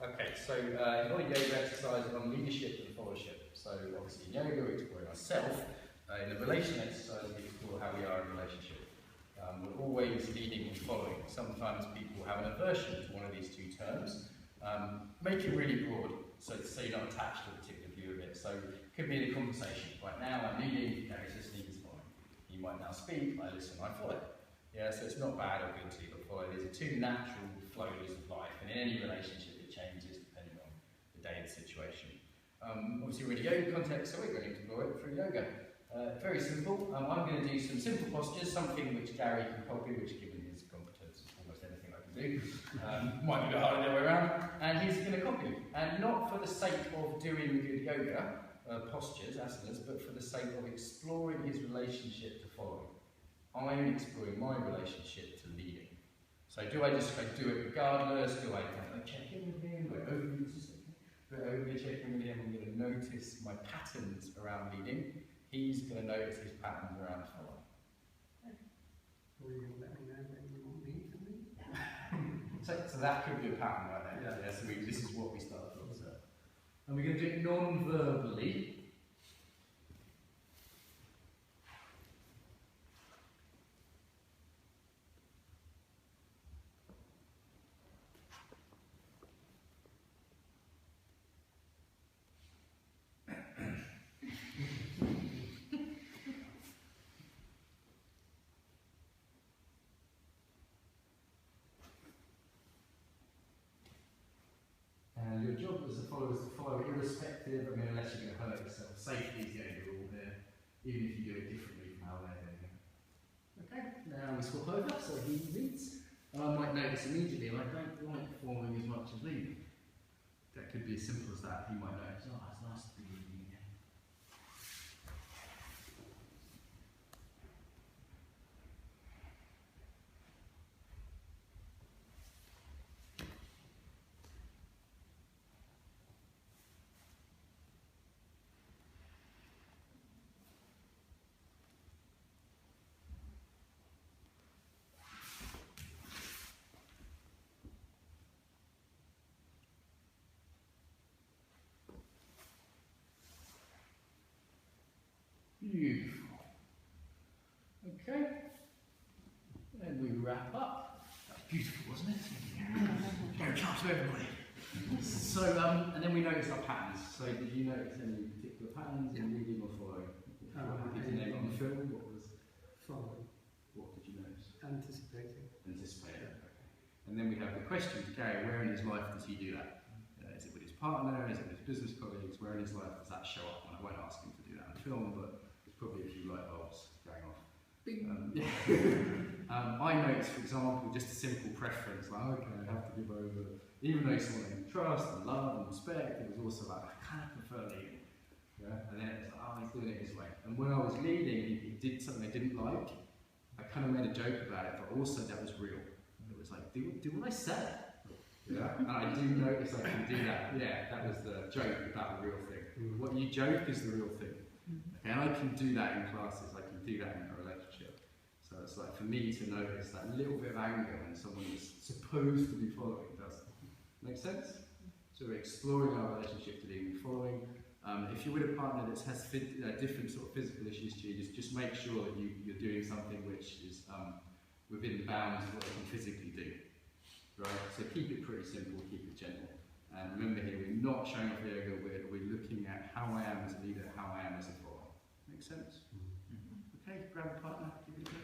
Okay, so embodied yoga exercise on leadership and followership. So obviously in yoga we're exploring ourselves. In the relation exercise we explore how we are in relationship. We're always leading and following. Sometimes people have an aversion to one of these two terms. Make it really broad, so you're not attached to a particular view of it. So it could be in a conversation. Right now I'm leading, Gary's listening, he's following. He might now speak, I listen, I follow. Yeah, so it's not bad or good to follow. These are two natural flows of life, and in any relationship it changes depending on the day and situation. Obviously we're in a yoga context, so we're going to explore it through yoga. Very simple. I'm going to do some simple postures, something which Gary can copy, which given his competence is almost anything I can do. Might be a bit harder the other way around. And he's going to copy. And not for the sake of doing good yoga postures, asanas, but for the sake of exploring his relationship to following. I'm exploring my relationship to leading. So do I just do it regardless? Do I check in with him? Do I overly check in with him? I'm going to notice my patterns around leading. He's going to notice his patterns around following. Or you let me know when you want me to lead? So that could be a pattern right there. Yeah, so this is what we start from. So. And we're going to do it non-verbally. And your job as a follower is to follow irrespective, unless you're going to hurt yourself. Safety is the only rule here, even if you do it differently from how they're doing it. Okay, now we swap over, so he leads. And I might notice immediately, I don't like forming as much as leading. That could be as simple as that. He might notice, oh, it's nice to be leading again. Beautiful. Okay. And we wrap up. That's beautiful, wasn't it? Very chance to everybody. So, and then we notice our patterns. So, did you notice any particular patterns in leading or following? Did you name on the film? What was following? What did you notice? Anticipating. Anticipating. Okay. And then we have the question to Gary: where in his life does he do that? Is it with his partner? Is it with his business colleagues? Where in his life does that show up? And I won't ask him to do that in the film, but probably a few light bulbs going off. I noticed, for example, just a simple preference, like, okay, I have to give over, even though someone I trust and love and respect, it was also like, I kind of prefer leading. Yeah? And then it was like, oh, he's doing it his way. And when I was leading, he did something I didn't like. I kind of made a joke about it, but also that was real. It was like, do what I say. Yeah? And I do notice I can do that. Yeah, that was the joke about the real thing. What you joke is the real thing. And I can do that in classes, I can do that in a relationship. So it's like for me to notice that little bit of anger when someone is supposed to be following does. Make sense? So we're exploring our relationship to leading and following. If you're with a partner that has different sort of physical issues to you, just make sure that you're doing something which is within the bounds of what they can physically do. Right? So keep it pretty simple, keep it gentle. And remember here, we're not showing off yoga, we're looking at how I am as a leader, how I am as a follower. Make sense? Okay, grab a partner, give it a go.